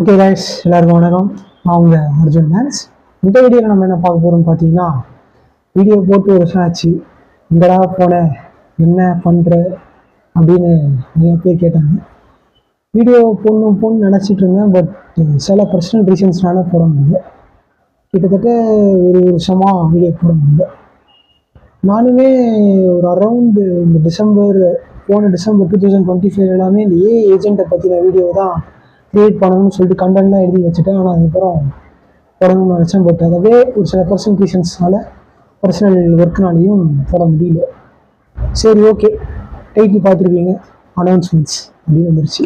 Okay guys, எல்லாருக்கும் வணக்கம். நான் உங்கள் அர்ஜுன் டான்ஸ். இந்த வீடியோவில் நம்ம என்ன பார்க்க போகிறோம்னு பார்த்தீங்கன்னா, வீடியோ போட்டு ஒரு வருஷம் ஆச்சு, எங்கடா போன, என்ன பண்ணுற அப்படின்னு நிறைய பேர் கேட்டாங்க. வீடியோ போடணும்னு நினச்சிட்டு இருந்தேன். பட் சில பர்சனல் ரீசன்ஸ்னால போட முடியல. கிட்டத்தட்ட ஒரு வருஷமாக வீடியோ போட முடியல. நானுமே ஒரு அரௌண்டு இந்த போன டிசம்பர் 2025 எல்லாமே இந்த ஏஜென்ட்டை பற்றின வீடியோ தான் க்ரியேட் பண்ணணும்னு சொல்லிட்டு கண்டென்ட்லாம் எழுதி வச்சுட்டேன். ஆனால் அதுக்கப்புறம் போடணும்னு நினச்சேன். பட் அதவே ஒரு சில பர்சனல் ரீசன்ஸ்னால, பர்சனல் ஒர்க்னாலையும் போட முடியல. சரி, ஓகே, டைட்டில் பார்த்துருப்பீங்க, அனௌன்ஸ்மெண்ட்ஸ் அப்படின்னு வந்துருச்சு.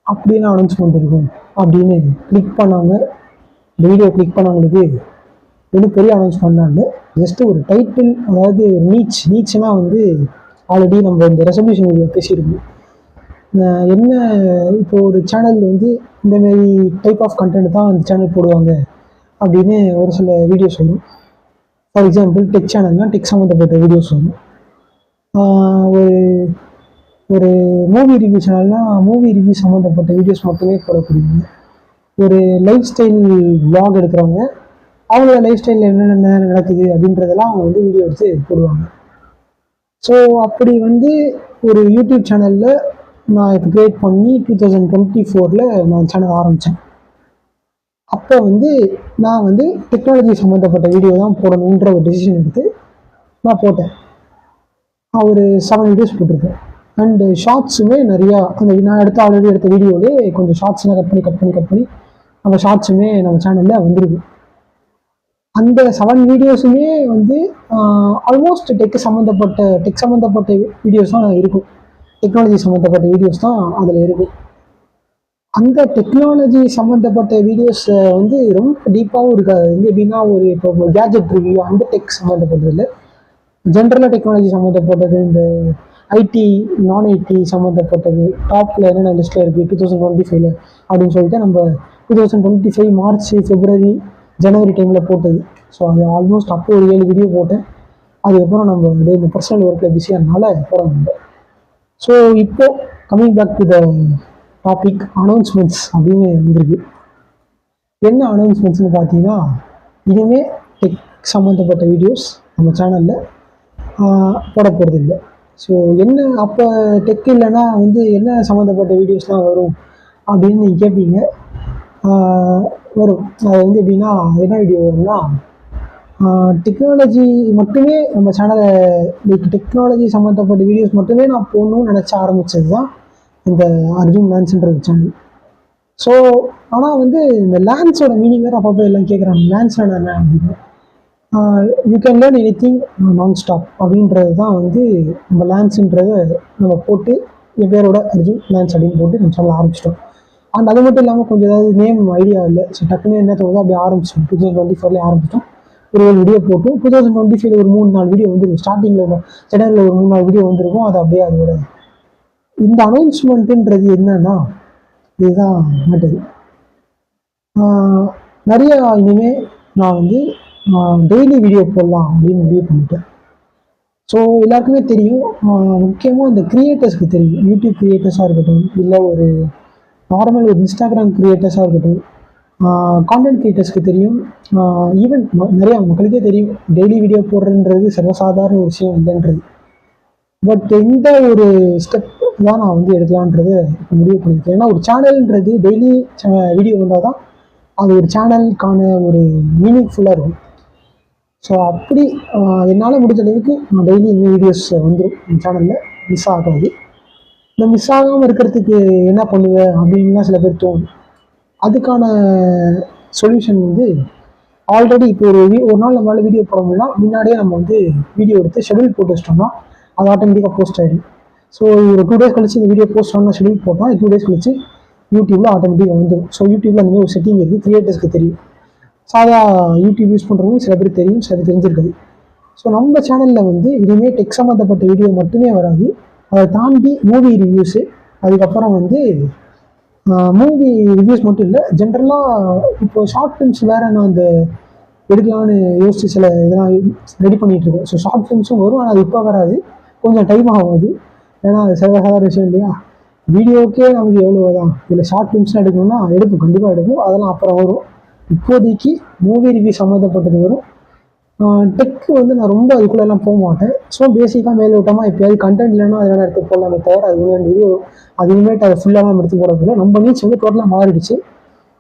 அப்படின்னு அனௌன்ஸ்மெண்ட் இருக்கும் அப்படின்னு கிளிக் பண்ணவங்க, இந்த வீடியோ கிளிக் பண்ணவங்களுக்கு ஒன்றும் பெரிய அனௌன்ஸ்மெண்ட் தான் இல்லை. ஜஸ்ட்டு ஒரு டைட்டில், அதாவது நீச்னா வந்து ஆல்ரெடி நம்ம இந்த ரெசல்யூஷன் வீடியோ பேசியிருக்கோம். என்ன, இப்போ ஒரு சேனல் வந்து இந்தமாரி டைப் ஆஃப் கண்டென்ட் தான் அந்த சேனல் போடுவாங்க அப்படின்னு ஒரு சில வீடியோஸ் வரும். ஃபார் எக்ஸாம்பிள், டெக் சேனல்னால் டெக் சம்மந்தப்பட்ட வீடியோஸ் வரும். ஒரு ஒரு மூவி ரிவ்யூ சேனல்னால் மூவி ரிவ்யூ சம்மந்தப்பட்ட வீடியோஸ் மட்டுமே போடக்கூடியவங்க. ஒரு லைஃப் ஸ்டைல் விளாக் எடுக்கிறவங்க, அவங்களோட லைஃப் ஸ்டைலில் என்னென்ன நடக்குது அப்படின்றதெல்லாம் அவங்க வந்து வீடியோ எடுத்து போடுவாங்க. ஸோ அப்படி வந்து ஒரு யூடியூப் சேனலில் நான் இப்போ க்ரியேட் பண்ணி 2024 நான் சேனல் ஆரம்பித்தேன். அப்போ வந்து நான் வந்து டெக்னாலஜி சம்மந்தப்பட்ட வீடியோ தான் போடணுன்ற ஒரு டெசிஷன் எடுத்து நான் போட்டேன். நான் ஒரு 7 வீடியோஸ் போட்டிருக்கேன். அண்டு ஷார்ட்ஸுமே நிறையா, அந்த நான் ஆல்ரெடி எடுத்த வீடியோவிலே கொஞ்சம் ஷார்ட்ஸ்லாம் கட் பண்ணி அந்த ஷார்ட்ஸுமே நம்ம சேனலில் வந்துருக்கு. அந்த 7 வீடியோஸுமே வந்து ஆல்மோஸ்ட் டெக் சம்மந்தப்பட்ட வீடியோஸ் தான் இருக்கும். டெக்னாலஜி சம்மந்தப்பட்ட வீடியோஸ் தான் அதில் இருக்கும். அந்த டெக்னாலஜி சம்மந்தப்பட்ட வீடியோஸை வந்து ரொம்ப டீப்பாகவும் இருக்காது. வந்து எப்படின்னா, ஒரு இப்போ கேஜெட் ரிவ்யூ அந்த டெக் சம்மந்தப்பட்டதில்லை, ஜென்ரலாக டெக்னாலஜி சம்மந்தப்பட்டது, இந்த ஐடி நான் ஐடி சம்மந்தப்பட்டது, டாப்பில் என்னென்ன லிஸ்ட்டில் இருக்குது 2025 அப்படின்னு சொல்லிட்டு நம்ம 2025 மார்ச், பிப்ரவரி, ஜனவரி டைமில் போட்டது. ஸோ அது ஆல்மோஸ்ட் அப்போ ஒரு 7 வீடியோ போட்டேன். அதுக்கப்புறம் நம்ம வந்து இந்த பர்சனல் ஒர்க்கில் பிஸியானால போட முடியல. ஸோ இப்போ coming back to the topic, announcements அப்படின்னு வந்திருக்கு. என்ன அனௌன்ஸ்மெண்ட்ஸ்னு பார்த்தீங்கன்னா, இனிமேல் டெக் சம்மந்தப்பட்ட வீடியோஸ் நம்ம சேனலில் போட போகிறது இல்லை. ஸோ என்ன, அப்போ டெக் இல்லைன்னா வந்து என்ன சம்மந்தப்பட்ட வீடியோஸ்லாம் வரும் அப்படின்னு நீங்கள் கேட்பீங்க. வரும். அது வந்து எப்படின்னா, என்ன வீடியோ வரும்னா, டெக்னாலஜி மட்டுமே நம்ம சேனலை, டெக்னாலஜி சம்மந்தப்பட்ட வீடியோஸ் மட்டுமே நான் போடணும்னு நினச்ச ஆரம்பித்தது தான் இந்த அர்ஜுன் டான்ஸ்ன்ற சேனல். ஸோ ஆனால் வந்து இந்த லான்ஸோட மீனிங் வேறு அப்பப்போ எல்லாம் கேட்குறாங்க, லான்ஸ்னா என்ன அப்படின்னு. யூ கேன் லேர்ன் எனிதிங் நான் ஸ்டாப் அப்படின்றது தான் வந்து நம்ம லான்ஸுன்றத நம்ம போட்டு என் பேரோட அர்ஜுன் லான்ஸ் அப்படின்னு போட்டு நம்ம சேனல் ஆரம்பிச்சிட்டோம். அண்ட் அது மட்டும் இல்லாமல் கொஞ்சம் ஏதாவது நேம் ஐடியா இல்லை. ஸோ டக்குன்னு என்ன தோணுதோ அப்படி ஆரம்பிச்சிட்டோம். 2024 ஆரம்பிச்சிட்டோம். ஒரு 7 வீடியோ போட்டோம். 2025 ஒரு 3-4 வீடியோ வந்துருக்கும். ஸ்டார்டிங்கில் ஜனவரியில் ஒரு 3-4 வீடியோ வந்துருக்கும். அது அப்படியே அதோட இந்த அனௌன்ஸ்மெண்ட்டுன்றது என்னன்னா, இதுதான் மேட்டரு. நிறையா இனிமேல் நான் வந்து டெய்லி வீடியோ போடலாம் அப்படின்னு முடிவு பண்ணிட்டேன். ஸோ எல்லாருக்குமே தெரியும், முக்கியமாக இந்த க்ரியேட்டர்ஸ்க்கு தெரியும், யூடியூப் க்ரியேட்டர்ஸாக இருக்கட்டும், இல்லை ஒரு நார்மல் ஒரு இன்ஸ்டாகிராம் க்ரியேட்டர்ஸாக இருக்கட்டும், கான்டென்ட் க்ரியேட்டர்ஸ்க்கு தெரியும், ஈவன் நிறையா மக்களுக்கே தெரியும் டெய்லி வீடியோ போடுறதுன்றது சர்வசாதாரண ஒரு விஷயம் இல்லைன்றது. பட் இந்த ஒரு ஸ்டெப் தான் நான் வந்து எடுக்கலான்றதை இப்போ முடிவு பண்ணியிருக்கேன். ஏன்னா ஒரு சேனல்ன்றது டெய்லி வீடியோ வந்தால் தான் அது ஒரு சேனலுக்கான ஒரு மீனிங்ஃபுல்லாக இருக்கும். ஸோ அப்படி என்னால் முடிஞ்ச அளவுக்கு நான் டெய்லி இந்த வீடியோஸ் வந்துடும் என் சேனலில், மிஸ் ஆகாது. இந்த மிஸ் ஆகாமல் இருக்கிறதுக்கு என்ன பண்ணுவேன் அப்படின்லாம் சில பேர் தோணும். அதுக்கான சொல்யூஷன் வந்து ஆல்ரெடி இப்போ ஒரு நாள் நம்மளால் வீடியோ போட முடியலாம், முன்னாடியே நம்ம வந்து வீடியோ எடுத்து ஷெடியூல் போட்டு வச்சிட்டோம்னா அது ஆட்டோமேட்டிக்காக போஸ்ட் ஆகிடும். ஸோ ஒரு 2 days கழிச்சு இந்த வீடியோ போஸ்ட் ஆனால் ஷெடியூல் போட்டால் 2 days கழிச்சு யூடியூப்பில் ஆட்டோமேட்டிக்காக வந்துடும். ஸோ யூடியூப்பில் அந்த மாதிரி ஒரு செட்டிங் இருக்குது, க்ரியேட்டர்ஸ்க்கு தெரியும். சாதா யூடியூப் யூஸ் பண்ணுறவங்க சில பேர் தெரியும், சில பேர் தெரிஞ்சிருக்காது. ஸோ நம்ம சேனலில் வந்து இனிமேல் டெக் சம்மந்தப்பட்ட வீடியோ மட்டுமே வராது. அதை தாண்டி மூவி ரிவ்யூஸு, அதுக்கப்புறம் வந்து மூவி ரிவ்யூஸ் மட்டும் இல்லை, ஜென்ரலாக இப்போ ஷார்ட் ஃபிலிம்ஸ் வேறு நான் இந்த எடுக்கலான்னு யோசிச்சு சில இதெல்லாம் ரெடி பண்ணிகிட்ருக்கேன். ஸோ ஷார்ட் ஃபிலிம்ஸும் வரும், ஆனால் அது இப்போ வராது, கொஞ்சம் டைம் ஆகும் அது. ஏன்னா அது சர்வசாதாரண விஷயம் இல்லையா. வீடியோக்கே நமக்கு எவ்வளோ தான், இதில் ஷார்ட் ஃபிலிம்ஸ்லாம் எடுக்கணும்னா எடுப்போம், கண்டிப்பாக எடுப்போம். அதெல்லாம் அப்புறம் வரும். இப்போதைக்கு மூவி ரிவ்யூ சம்மந்தப்பட்டது வரும். டெக்கு வந்து நான் ரொம்ப அதுக்குள்ளெல்லாம் போக மாட்டேன். ஸோ பேசிக்காக மேலோட்டமாக எப்போயாவது கண்டென்ட் இல்லைன்னா அதெல்லாம் எடுத்து போடலாமே தவிர அது ஒன்று வீடியோ அதுவுமேட்டு அதை ஃபுல்லாக நம்ம எடுத்து போடக்கூட. நம்ம நீச் வந்து டோட்டலாக மாறிடுச்சு.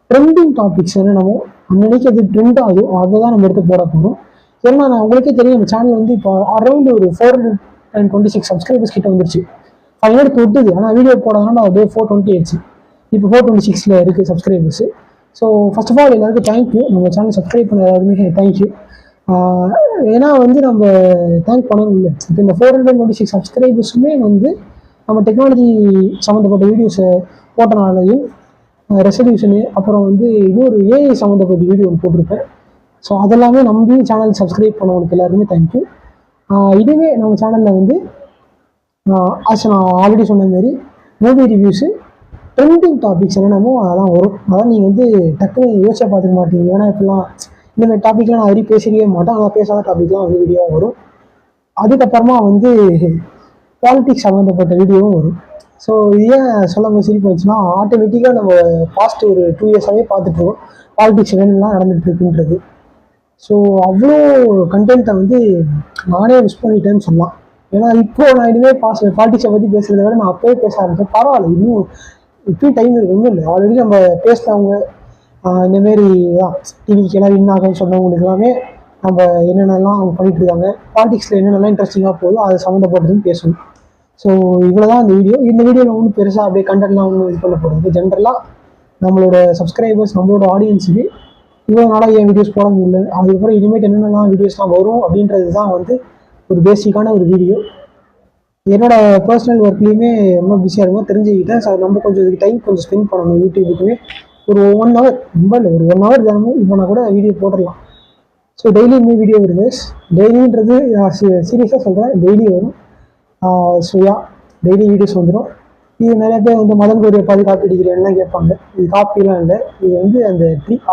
ட்ரெண்டிங் டாபிக்ஸ் என்னென்னமோ அன்னைக்கு அது ட்ரெண்ட் ஆகும், அதை தான் நம்ம எடுத்து போட போகிறோம். ஏன்னா நான் உங்களுக்கே தெரியும், நம்ம சேனல் வந்து இப்போ அரௌண்ட் ஒரு 426 சப்ஸ்கிரைபர்ஸ் கிட்ட வந்துருச்சு. 500 தொட்டுது, ஆனால் வீடியோ போடாதனால அப்படியே 420 ஆயிடுச்சு. இப்போ 426 இருக்குது subscribers. So first of all எல்லாருக்கும் தேங்க்யூ. நம்ம சேனல் சப்ஸ்கிரைப் பண்ண எல்லாருமே தேங்க்யூ. ஏன்னா வந்து நம்ம தேங்க் பண்ணணும் இல்லை. இப்போ இந்த 426 சப்ஸ்கிரைபர்ஸுமே வந்து நம்ம டெக்னாலஜி சம்மந்தப்பட்ட வீடியோஸை போட்டனாலையும் ரெசல்யூஷனு அப்புறம் வந்து இன்னொரு ஏஐ சம்மந்தப்பட்ட வீடியோ ஒன்று போட்டிருப்பேன். ஸோ அதெல்லாமே நம்பி சேனல் சப்ஸ்கிரைப் பண்ணவங்களுக்கு எல்லாருமே தேங்க்யூ. இதுவே நம்ம சேனலில் வந்து நான் ஆல்ரெடி சொன்ன மாதிரி மூவி ரிவ்யூஸு ட்ரெண்டிங் டாபிக்ஸ் என்னென்னமோ அதெல்லாம் வரும். அதான் நீங்கள் வந்து டக்குன்னு யோசிச்சா பார்த்துக்க மாட்டீங்க. ஏன்னா இப்போலாம் இந்த மாதிரி டாப்பிக்லாம் நான் வரையும் பேசிக்கவே மாட்டேன். ஆனால் பேசாத டாபிக்லாம் வந்து வீடியோவாக வரும். அதுக்கப்புறமா வந்து பாலிட்டிக்ஸ் சம்மந்தப்பட்ட வீடியோவும் வரும். ஸோ இது ஏன் சொல்லும்போது சிரிப்பு வச்சுன்னா, ஆட்டோமேட்டிக்காக நம்ம பாஸ்ட் ஒரு 2 இயர்ஸாகவே பார்த்துட்ருக்கோம் பாலிட்டிக்ஸ் என்னென்னலாம் நடந்துகிட்டு இருக்குன்றது. ஸோ அவ்வளோ கண்டென்ட்டை வந்து நானே மிஸ் பண்ணிட்டேன்னு சொல்லலாம். ஏன்னா இப்போது நான் இனிமேல் பாலிட்டிக்ஸை பற்றி பேசுகிறத விட நான் அப்போவே பேச ஆரம்பிச்சேன். பரவாயில்ல, இன்னும் இப்பயும் டைம் இருக்குது, ஒன்றும் இல்லை. ஆல்ரெடி நம்ம பேசினவங்க இந்தமாரி தான் டிவிக்கெல்லாம் வின் ஆகும்னு சொன்னவங்களுக்கு எல்லாமே நம்ம என்னென்னலாம் அவங்க பண்ணிட்டு இருக்காங்க, பாலிடிக்ஸில் என்னென்னலாம் இன்ட்ரெஸ்டிங்காக போகுதோ அது சம்மந்தப்பட்டதுன்னு பேசணும். ஸோ இவ்வளோ தான் இந்த வீடியோ. இந்த வீடியோவில் ஒன்றும் பெருசாக அப்படியே கண்டென்ட்லாம் ஒன்றும் இது பண்ண போகிறது. ஜென்ரலாக நம்மளோட சப்ஸ்கிரைபர்ஸ் நம்மளோட ஆடியன்ஸுக்கு இவ்வளோ நாளாக ஏன் வீடியோஸ் போட முடியல, அதுக்கப்புறம் இனிமேட் என்னென்னலாம் வீடியோஸ்லாம் வரும் அப்படின்றது தான் வந்து ஒரு பேசிக்கான ஒரு வீடியோ. என்னோட பர்சனல் ஒர்க்லேயுமே ரொம்ப பிஸியாக இருக்கும் தெரிஞ்சுக்கிட்டேன். ஸோ நம்ம கொஞ்சம் இதுக்கு டைம் கொஞ்சம் ஸ்பெண்ட் பண்ணணும். யூடியூபுக்குமே ஒரு 1 ஹவர், ரொம்ப இல்லை, ஒரு 1 ஹவர் தினமும் இப்போ நான் கூட வீடியோ போட்டுடலாம். ஸோ டெய்லியுமே வீடியோ வருது. டெய்லின்றது சீரியஸாக சொல்கிறேன், டெய்லி வரும். ஸோ டெய்லி வீடியோஸ் வந்துடும். இது நிறைய பேர் வந்து மதன் கோரியை பார்த்து காப்பி அடிக்கிறேன்லாம் கேட்பாங்க. இது காப்பிலாம் இல்லை, இது வந்து அந்த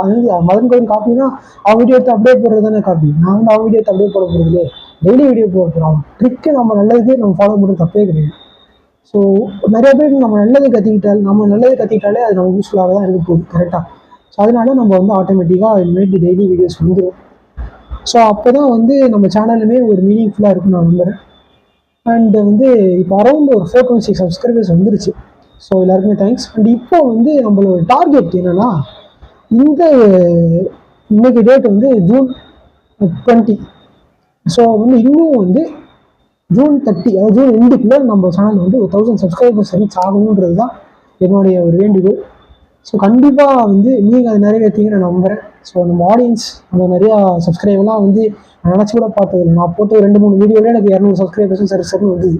அது வந்து மதன் கோரி காப்பினா அவங்க வீடியோ எடுத்து அப்படியே போடுறது தானே காப்பி. நான் வந்து அவங்க வீடியோ எடுத்து அப்படியே போட போகிறதுலே, டெய்லி வீடியோ போடுறோம். ட்ரிக்கு நம்ம நல்லதுக்கு நம்ம ஃபாலோ பண்ணுறது தப்பே கிடையாது. ஸோ நிறைய பேருக்கு நம்ம நல்லது கற்றுக்கிட்டாலே அது நம்ம யூஸ்ஃபுல்லாக தான் இருக்க போகுது, கரெக்டாக. ஸோ அதனால நம்ம வந்து ஆட்டோமேட்டிக்காக இனிமேட்டு டெய்லி வீடியோஸ் வந்துடும். ஸோ அப்போ தான் வந்து நம்ம சேனலுமே ஒரு மீனிங்ஃபுல்லாக இருக்குன்னு நான் நம்புகிறேன். அண்ட் வந்து இப்போ அரௌண்ட் ஒரு 426 சப்ஸ்கிரைபர்ஸ் வந்துருச்சு. ஸோ எல்லாருக்குமே தேங்க்ஸ். அண்ட் இப்போ வந்து நம்மளோட டார்கெட் என்னென்னா, இன்னைக்கு டேட் வந்து June 20. ஸோ வந்து இன்னும் வந்து June 30, அதாவது June எண்டுக்குள்ளே நம்ம சேனல் வந்து 1000 சப்ஸ்கிரைபர்ஸ் ரீச் ஆகணுன்றது தான் என்னுடைய ஒரு வேண்டுகோள். ஸோ கண்டிப்பாக வந்து நீங்கள் அதை நிறைவேற்றீங்கன்னு நான் நம்புகிறேன். ஸோ நம்ம ஆடியன்ஸ் நம்ம நிறையா சப்ஸ்கிரைபர்லாம் வந்து நான் நினச்சி கூட பார்த்ததில்லை. நான் போட்டு 2-3 வீடியோவில் எனக்கு 200 சப்ஸ்கிரைபர்ஸும் சரின்னு வந்தது.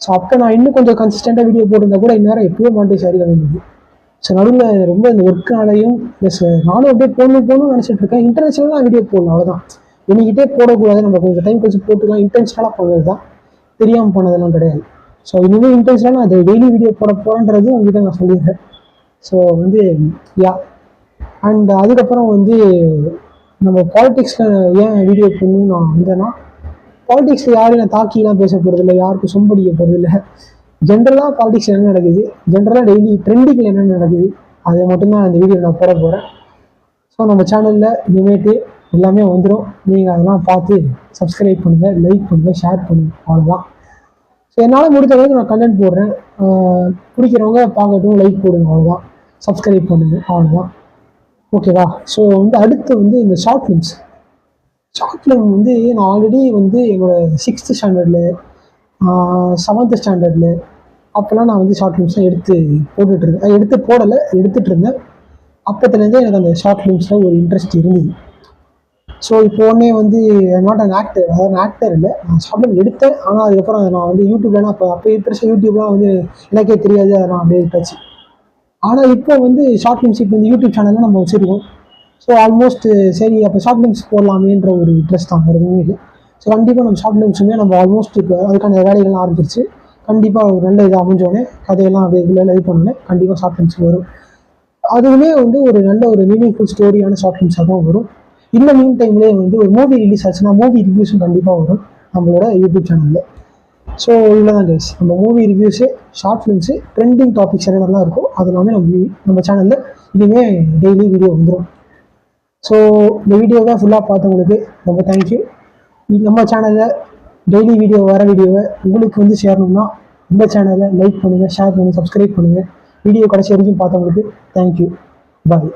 ஸோ அப்போ நான் இன்னும் கொஞ்சம் கன்சிஸ்டண்ட்டாக வீடியோ போட்டிருந்தா கூட இந்நேரம் எப்போயோ மாட்டேன் சரி வந்தது. ஸோ நடுவில் ரொம்ப இந்த ஒர்க்குனாலையும் ப்ளஸ் நானும் அப்படியே போகணும்னு நினச்சிட்டு இருக்கேன். இன்டர்நேஷனலாக வீடியோ போடணும், அவ்வளோதான். என்கிட்டே போடக்கூடாது, நம்ம கொஞ்சம் டைம் கழிச்சு போட்டுக்கலாம். இன்டென்ஷனலாக போனது தான், தெரியாமல் போனதெல்லாம் கிடையாது. ஸோ இனிமேல் இன்டென்ஷனாக நான் அதை டெய்லி வீடியோ போட போகிறேன்றது உங்ககிட்ட நான் சொல்லிடுறேன். ஸோ வந்து அண்ட் அதுக்கப்புறம் வந்து நம்ம பாலிடிக்ஸில் ஏன் வீடியோ பண்ணணும்னு நான் வந்தேன்னா, பாலிடிக்ஸில் யாரையும் நான் தாக்கிலாம் பேச போகிறதில்ல, யாருக்கும் சொம்படிக்க போகிறதில்ல. ஜென்ரலாக பாலிடிக்ஸ் என்ன நடக்குது, ஜென்ரலாக டெய்லி ட்ரெண்டிங்கில் என்ன நடக்குது, அதை மட்டும்தான் அந்த வீடியோ நான் போட போகிறேன். ஸோ நம்ம சேனலில் இனிமேட்டு எல்லாமே வந்துடும். நீங்கள் அதெல்லாம் பார்த்து சப்ஸ்கிரைப் பண்ணுங்கள், லைக் பண்ணுங்கள், ஷேர் பண்ணுங்கள், அவ்வளோதான். ஸோ என்னால் முடிஞ்ச அளவுக்கு நான் கண்டென்ட் போடுறேன். பிடிக்கிறவங்க பார்க்கட்டும், லைக் போடுங்க, அவ்வளோதான். சப்ஸ்கிரைப் பண்ணுங்கள், அவ்வளோதான். ஓகேவா? ஸோ வந்து அடுத்து வந்து இந்த ஷார்ட் ஃபிலிம் வந்து நான் ஆல்ரெடி வந்து என்னோடய 6th ஸ்டாண்டர்டில் 7th ஸ்டாண்டர்டில் அப்போல்லாம் நான் வந்து ஷார்ட் ஃபிலிம்ஸ்லாம் எடுத்துகிட்டு இருந்தேன். அப்போத்துலேருந்தே எனக்கு அந்த ஷார்ட் ஃபிலிம்ஸில் ஒரு இன்ட்ரெஸ்ட் இருந்தது. ஸோ இப்போ உடனே வந்து நாட் அன் ஆக்டர், அதாவது ஆக்டர் இல்லை, நான் ஷார்ட் ஃபிலிம் எடுத்தேன். ஆனால் அதுக்கப்புறம் அதை நான் வந்து யூடியூப்லாம் அப்போ பெருசாக யூடியூப்லாம் வந்து எனக்கே தெரியாது, அதை நான் அப்படியே விட்டாச்சு. ஆனால் இப்போ வந்து ஷார்ட் ஃபிலிம்ஸ் இப்போ இந்த யூடியூப் சேனலில் நம்ம வச்சுருக்கோம். ஸோ ஆல்மோஸ்ட் சரி அப்போ ஷார்ட் ஃபிலிம்ஸ் போடலாமேன்ற ஒரு இன்ட்ரெஸ்ட் தான், எதுவுமே இல்லை. ஸோ கண்டிப்பாக நம்ம ஷார்ட் ஃபிலிம்ஸுமே நம்ம ஆல்மோஸ்ட் இப்போ அதுக்கான வேலைகள்லாம் ஆரம்பிச்சிருச்சு. கண்டிப்பாக ஒரு நல்ல இது அமைஞ்சோடனே கதையெல்லாம் அப்படியே இது பண்ணோன்னே கண்டிப்பாக ஷார்ட் ஃபிலிம்ஸ் வரும். அதுவுமே வந்து ஒரு நல்ல ஒரு மீனிங்ஃபுல் ஸ்டோரியான ஷார்ட் ஃபிலிம்ஸாக தான் வரும். இந்த மீன் டைம்லேயே வந்து ஒரு மூவி ரிலீஸ் ஆச்சுன்னா மூவி ரிவ்யூஸும் கண்டிப்பாக வரும் நம்மளோட யூடியூப் சேனலில். ஸோ இவ்வளோதான் கைஸ், நம்ம movie reviews, short films, trending topics என்னென்னலாம் இருக்கும் அது எல்லாமே நம்ம சேனலில் இனிமேல் டெய்லி வீடியோ வந்துடும். ஸோ இந்த வீடியோவை ஃபுல்லாக பார்த்தவங்களுக்கு ரொம்ப தேங்க்யூ. நம்ம சேனலில் டெய்லி வீடியோ வர வீடியோவை உங்களுக்கு வந்து சேரணும்னா நம்ம சேனலை லைக் பண்ணுங்கள், ஷேர் பண்ணுங்கள், சப்ஸ்கிரைப் பண்ணுங்கள். வீடியோ கடைசி வரைக்கும் பார்த்தவங்களுக்கு தேங்க்யூ. பாய்.